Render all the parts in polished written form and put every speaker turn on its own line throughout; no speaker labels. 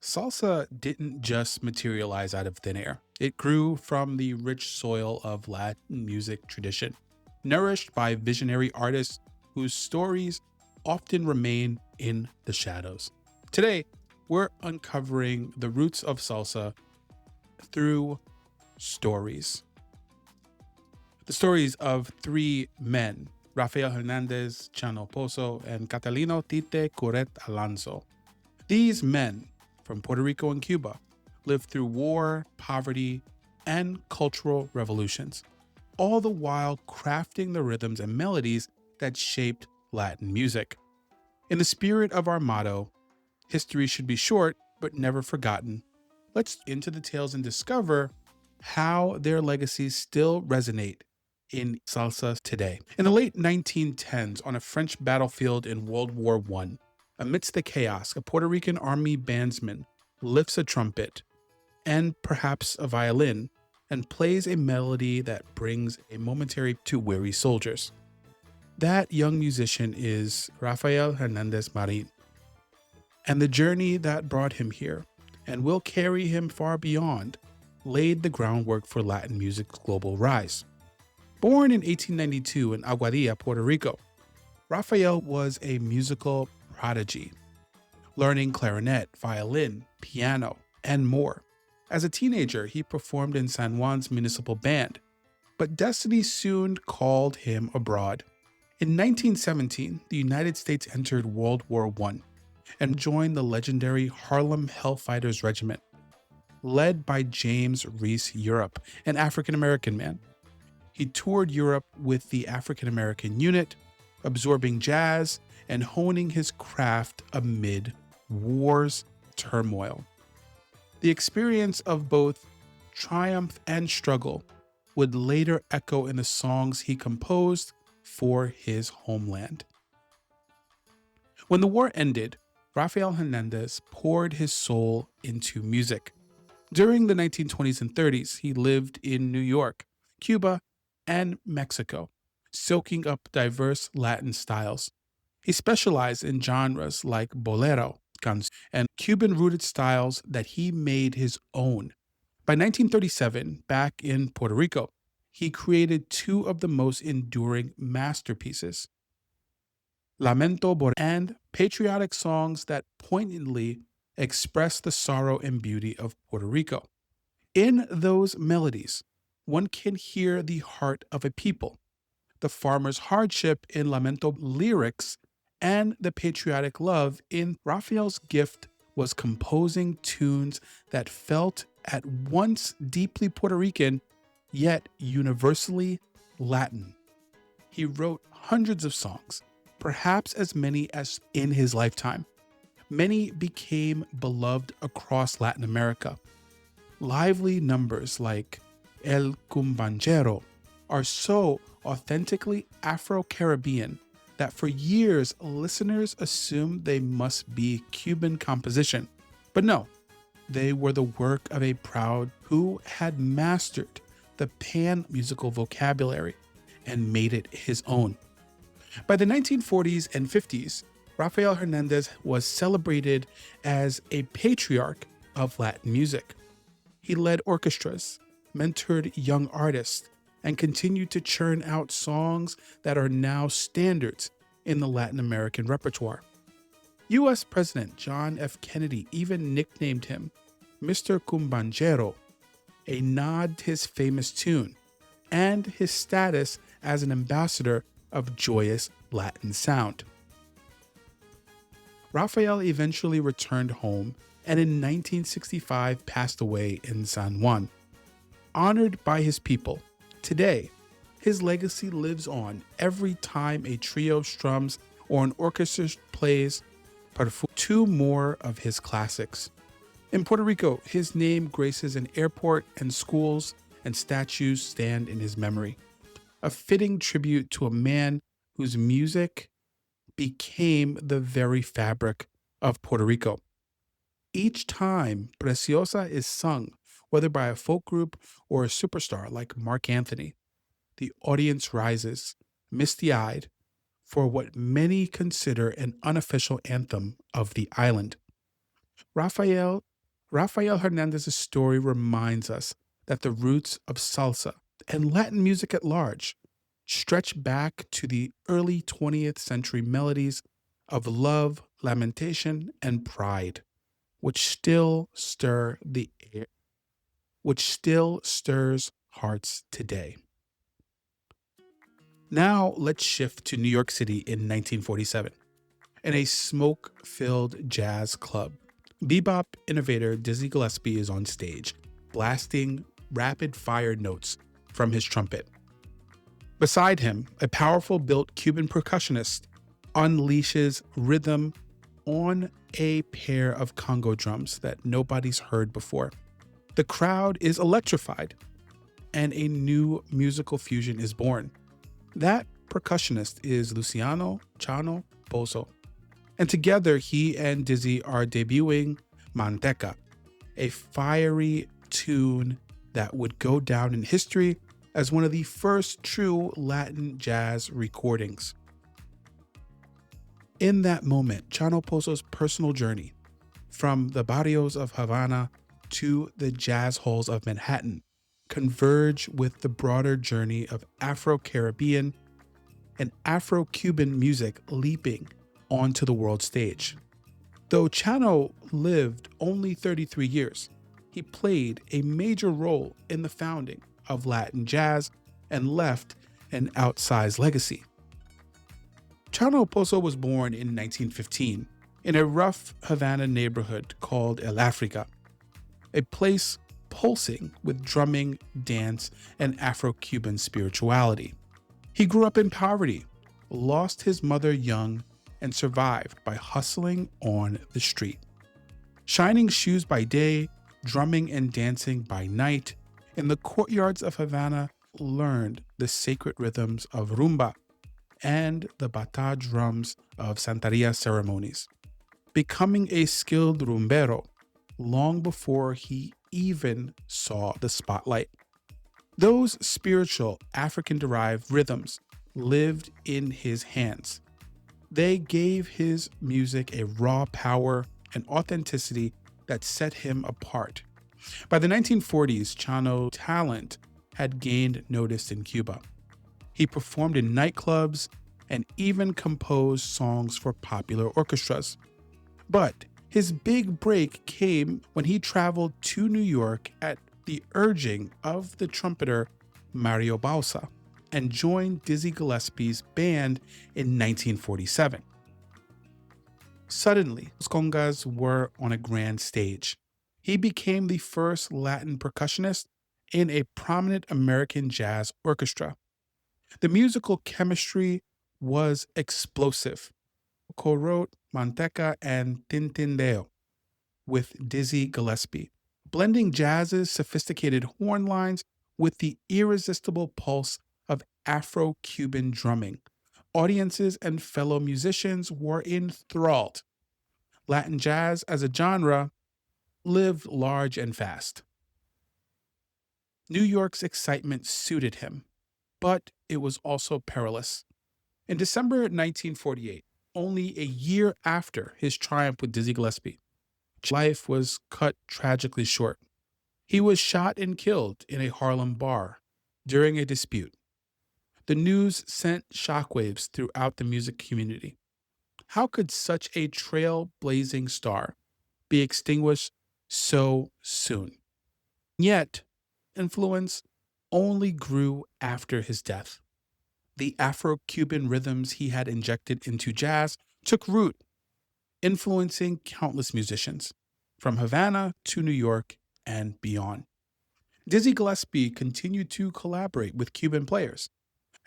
Salsa didn't just materialize out of thin air. It grew from the rich soil of Latin music tradition, nourished by visionary artists whose stories often remain in the shadows. Today, we're uncovering the roots of salsa through stories. The stories of three men, Rafael Hernandez, Chano Pozo, and Catalino Tite Curet Alonso. These men from Puerto Rico and Cuba lived through war, poverty, and cultural revolutions, all the while crafting the rhythms and melodies that shaped Latin music. In the spirit of our motto, history should be short but never forgotten, let's into the tales and discover how their legacies still resonate in salsa today. In the late 1910s, on a French battlefield in World War I, amidst the chaos, a Puerto Rican army bandsman lifts a trumpet and perhaps a violin and plays a melody that brings a momentary to weary soldiers. That young musician is Rafael Hernandez Marin, and the journey that brought him here and will carry him far beyond laid the groundwork for Latin music's global rise. Born in 1892 in Aguadilla, Puerto Rico, Rafael was a musical prodigy, learning clarinet, violin, piano, and more. As a teenager, he performed in San Juan's municipal band, but destiny soon called him abroad. In 1917, the United States entered World War I and joined the legendary Harlem Hellfighters Regiment, led by James Reese Europe, an African American man. He toured Europe with the African American unit, absorbing jazz and honing his craft amid war's turmoil. The experience of both triumph and struggle would later echo in the songs he composed for his homeland. When the war ended, Rafael Hernandez poured his soul into music. During the 1920s and 30s, he lived in New York, Cuba, and Mexico, soaking up diverse Latin styles. He specialized in genres like bolero, canción, and Cuban-rooted styles that he made his own. By 1937, back in Puerto Rico, he created two of the most enduring masterpieces, Lamento por and patriotic songs that poignantly express the sorrow and beauty of Puerto Rico. In those melodies, one can hear the heart of a people, the farmer's hardship in Lamento lyrics, and the patriotic love in Raphael's gift was composing tunes that felt at once deeply Puerto Rican, yet universally Latin. He wrote hundreds of songs, perhaps as many as in his lifetime. Many became beloved across Latin America. Lively numbers like El Cumbanchero are so authentically Afro-Caribbean that for years listeners assumed they must be Cuban composition. But no, they were the work of a proud who had mastered the pan-musical vocabulary and made it his own. By the 1940s and 50s, Rafael Hernandez was celebrated as a patriarch of Latin music. He led orchestras, mentored young artists, and continued to churn out songs that are now standards in the Latin American repertoire. U.S. President John F. Kennedy even nicknamed him Mr. Cumbanchero, a nod to his famous tune and his status as an ambassador of joyous Latin sound. Rafael eventually returned home and in 1965 passed away in San Juan. Honored by his people, today, his legacy lives on every time a trio strums or an orchestra plays two more of his classics. In Puerto Rico, his name graces an airport, and schools and statues stand in his memory. A fitting tribute to a man whose music became the very fabric of Puerto Rico. Each time Preciosa is sung, whether by a folk group or a superstar like Mark Anthony, the audience rises, misty-eyed, for what many consider an unofficial anthem of the island. Raphael Rafael Hernandez's story reminds us that the roots of salsa and Latin music at large stretch back to the early 20th century melodies of love, lamentation, and pride, which still stir the air, which still stirs hearts today. Now let's shift to New York City in 1947. In a smoke filled jazz club, bebop innovator Dizzy Gillespie is on stage, blasting rapid fire notes from his trumpet. Beside him, a powerful built Cuban percussionist unleashes rhythm on a pair of Congo drums that nobody's heard before. The crowd is electrified, and a new musical fusion is born. That percussionist is Luciano Chano Bozo. And together, he and Dizzy are debuting Manteca, a fiery tune that would go down in history as one of the first true Latin jazz recordings. In that moment, Chano Pozo's personal journey from the barrios of Havana to the jazz halls of Manhattan converge with the broader journey of Afro-Caribbean and Afro-Cuban music leaping onto the world stage. Though Chano lived only 33 years, he played a major role in the founding of Latin jazz and left an outsized legacy. Chano Pozo was born in 1915 in a rough Havana neighborhood called El Africa, a place pulsing with drumming, dance, and Afro-Cuban spirituality. He grew up in poverty, lost his mother young, and survived by hustling on the street. Shining shoes by day, drumming and dancing by night, in the courtyards of Havana learned the sacred rhythms of rumba and the bata drums of Santeria ceremonies, becoming a skilled rumbero long before he even saw the spotlight. Those spiritual African-derived rhythms lived in his hands. They gave his music a raw power and authenticity that set him apart. By the 1940s, Chano's talent had gained notice in Cuba. He performed in nightclubs and even composed songs for popular orchestras. But his big break came when he traveled to New York at the urging of the trumpeter Mario Bauza and joined Dizzy Gillespie's band in 1947. Suddenly, his congas were on a grand stage. He became the first Latin percussionist in a prominent American jazz orchestra. The musical chemistry was explosive. Co-wrote Manteca and Tintindeo with Dizzy Gillespie, blending jazz's sophisticated horn lines with the irresistible pulse of Afro-Cuban drumming. Audiences and fellow musicians were enthralled. Latin jazz as a genre lived large and fast. New York's excitement suited him, but it was also perilous. In December 1948, only a year after his triumph with Dizzy Gillespie, his life was cut tragically short. He was shot and killed in a Harlem bar during a dispute. The news sent shockwaves throughout the music community. How could such a trailblazing star be extinguished so soon? Yet, influence only grew after his death. The Afro-Cuban rhythms he had injected into jazz took root, influencing countless musicians, from Havana to New York and beyond. Dizzy Gillespie continued to collaborate with Cuban players.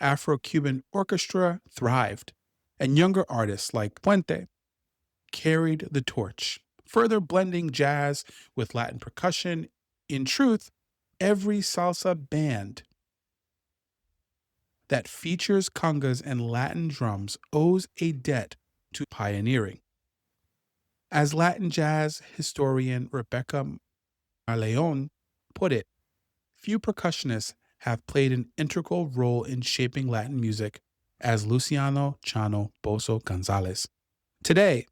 Afro-Cuban orchestra thrived, and younger artists like Puente carried the torch, further blending jazz with Latin percussion. In truth, every salsa band that features congas and Latin drums owes a debt to pioneering. As Latin jazz historian Rebecca Marleon put it, few percussionists have played an integral role in shaping Latin music as Luciano Chano Bozo Gonzalez. Today,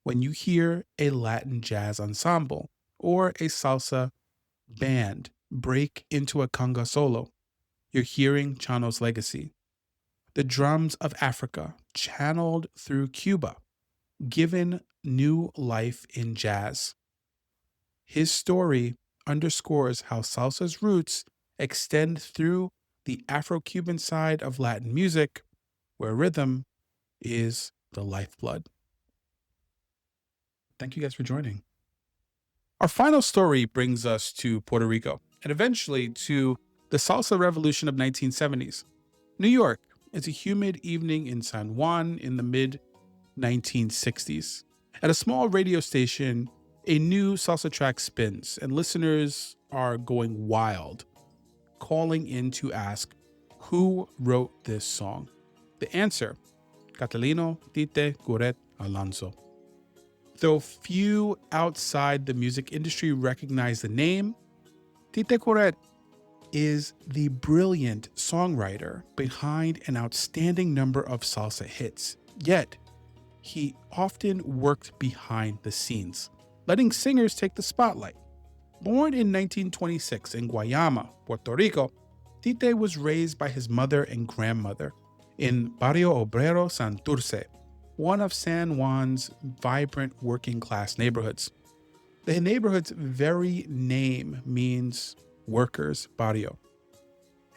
when you hear a Latin jazz ensemble or a salsa band break into a conga solo, you're hearing Chano's legacy. The drums of Africa, channeled through Cuba, given new life in jazz. His story underscores how salsa's roots extend through the Afro Cuban side of Latin music, where rhythm is the lifeblood. Thank you guys for joining. Our final story brings us to Puerto Rico and eventually to the salsa revolution of 1970s. New York is a humid evening in San Juan in the mid 1960s. At a small radio station, a new salsa track spins and listeners are going wild, calling in to ask who wrote this song. The answer, Catalino Tite Curet Alonso. Though few outside the music industry recognize the name, Tite Curet is the brilliant songwriter behind an outstanding number of salsa hits. Yet, he often worked behind the scenes, letting singers take the spotlight. Born in 1926 in Guayama, Puerto Rico, Tite was raised by his mother and grandmother in Barrio Obrero Santurce, one of San Juan's vibrant working-class neighborhoods. The neighborhood's very name means workers' barrio,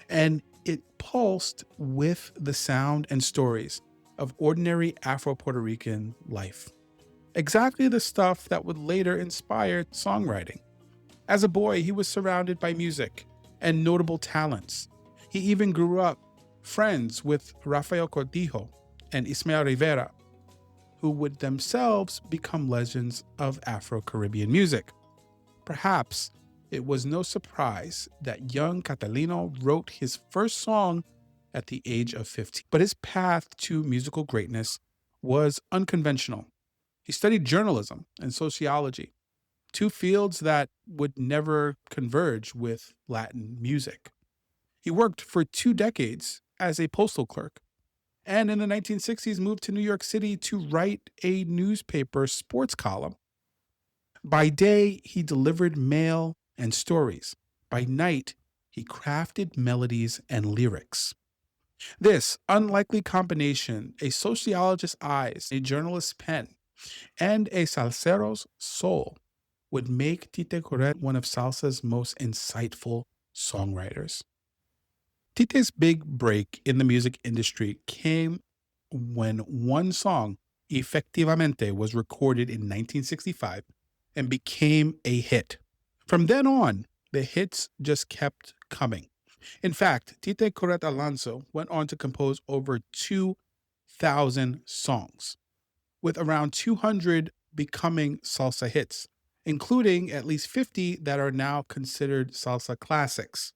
and it pulsed with the sound and stories of ordinary Afro-Puerto Rican life. Exactly the stuff that would later inspire songwriting. As a boy, he was surrounded by music and notable talents. He even grew up friends with Rafael Cortijo and Ismael Rivera, who would themselves become legends of Afro-Caribbean music. Perhaps it was no surprise that young Catalino wrote his first song at the age of 15. But his path to musical greatness was unconventional. He studied journalism and sociology, two fields that would never converge with Latin music. He worked for 2 decades as a postal clerk, and in the 1960s moved to New York City to write a newspaper sports column. By day, he delivered mail and stories. By night, he crafted melodies and lyrics. This unlikely combination, a sociologist's eyes, a journalist's pen, and a salsero's soul, would make Tite Curet one of salsa's most insightful songwriters. Tite's big break in the music industry came when one song, Efectivamente, was recorded in 1965 and became a hit. From then on, the hits just kept coming. In fact, Tite Curet Alonso went on to compose over 2,000 songs, with around 200 becoming salsa hits, including at least 50 that are now considered salsa classics.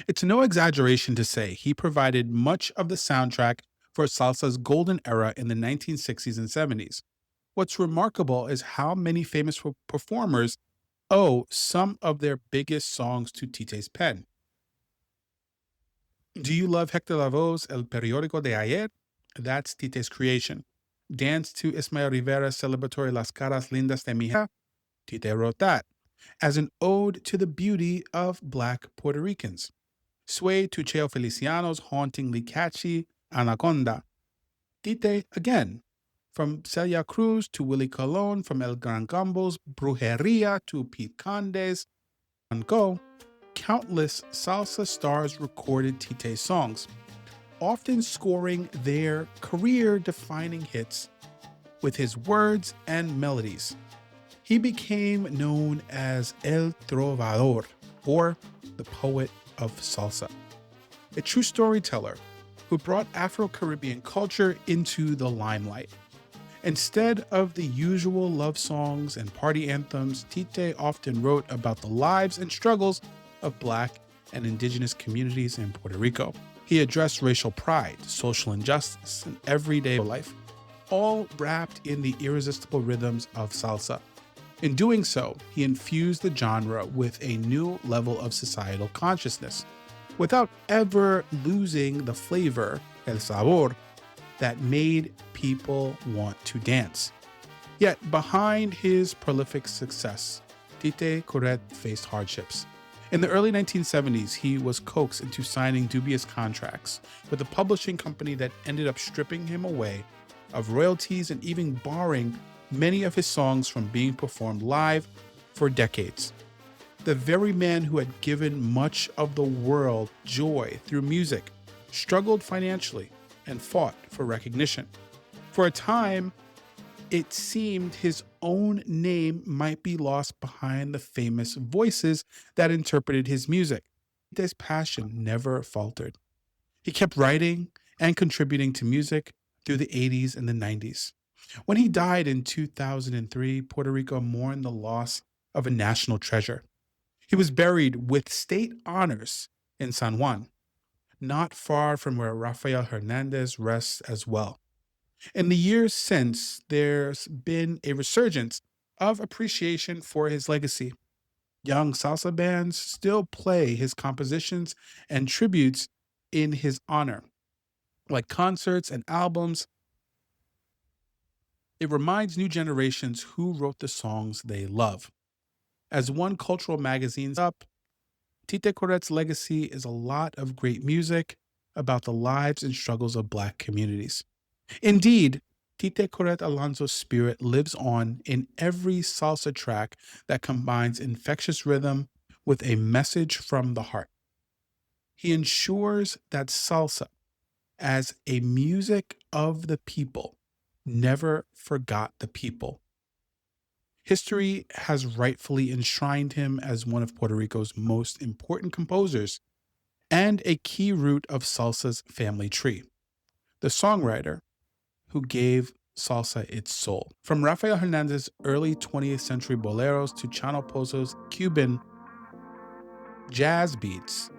It's no exaggeration to say he provided much of the soundtrack for salsa's golden era in the 1960s and 70s. What's remarkable is how many famous performers owe some of their biggest songs to Tite's pen. Do you love Hector Lavoe's El Periódico de Ayer? That's Tite's creation. Dance to Ismael Rivera's celebratory Las Caras Lindas de Mi Hija? Tite wrote that as an ode to the beauty of Black Puerto Ricans. Sway to Cheo Feliciano's hauntingly catchy Anaconda. Tite again. From Celia Cruz to Willie Colon, from El Gran Combo's Brujeria to Pete Conde's and Go, countless salsa stars recorded Tite's songs, often scoring their career-defining hits with his words and melodies. He became known as El Trovador, or the poet of salsa, a true storyteller who brought Afro-Caribbean culture into the limelight. Instead of the usual love songs and party anthems, Tite often wrote about the lives and struggles of Black and Indigenous communities in Puerto Rico. He addressed racial pride, social injustice, and everyday life, all wrapped in the irresistible rhythms of salsa. In doing so, he infused the genre with a new level of societal consciousness, without ever losing the flavor, el sabor, that made people want to dance. Yet behind his prolific success Tite Kuret faced hardships. In the early 1970s, he was coaxed into signing dubious contracts with a publishing company that ended up stripping him away of royalties and even barring many of his songs from being performed live for decades. The very man who had given much of the world joy through music struggled financially and fought for recognition. For a time, it seemed his own name might be lost behind the famous voices that interpreted his music. His passion never faltered. He kept writing and contributing to music through the 80s and the 90s. When he died in 2003, Puerto Rico mourned the loss of a national treasure. He was buried with state honors in San Juan, not far from where Rafael Hernandez rests as well. In the years since, there's been a resurgence of appreciation for his legacy. Young salsa bands still play his compositions and tributes in his honor, like concerts and albums. It reminds new generations who wrote the songs they love. As one cultural magazine's up, Tite Kuret's legacy is a lot of great music about the lives and struggles of Black communities. Indeed, Tite Kuret Alonso's spirit lives on in every salsa track that combines infectious rhythm with a message from the heart. He ensures that salsa, as a music of the people, never forgot the people. History has rightfully enshrined him as one of Puerto Rico's most important composers and a key root of salsa's family tree. The songwriter who gave salsa its soul. From Rafael Hernandez's early 20th century boleros to Chano Pozo's Cuban jazz beats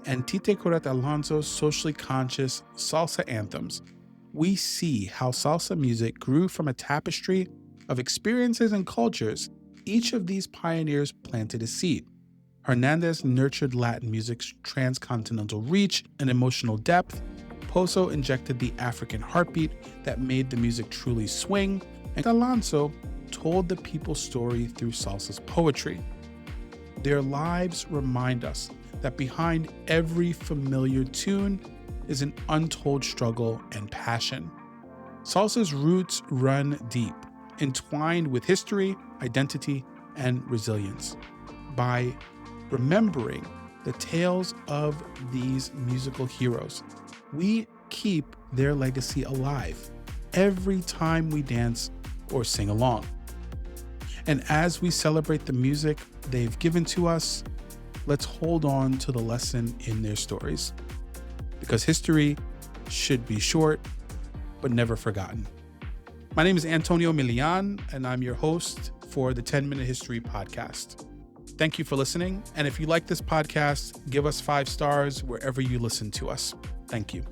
and Tite Kuret Alonso's socially conscious salsa anthems, we see how salsa music grew from a tapestry of experiences and cultures. Each of these pioneers planted a seed. Hernandez nurtured Latin music's transcontinental reach and emotional depth. Pozo injected the African heartbeat that made the music truly swing, and Alonso told the people's story through salsa's poetry. Their lives remind us that behind every familiar tune is an untold struggle and passion. Salsa's roots run deep, entwined with history, identity, and resilience. By remembering the tales of these musical heroes, we keep their legacy alive every time we dance or sing along. And as we celebrate the music they've given to us, let's hold on to the lesson in their stories. Because history should be short, but never forgotten. My name is Antonio Milian, and I'm your host for the 10-Minute History Podcast. Thank you for listening. And if you like this podcast, give us 5 stars wherever you listen to us. Thank you.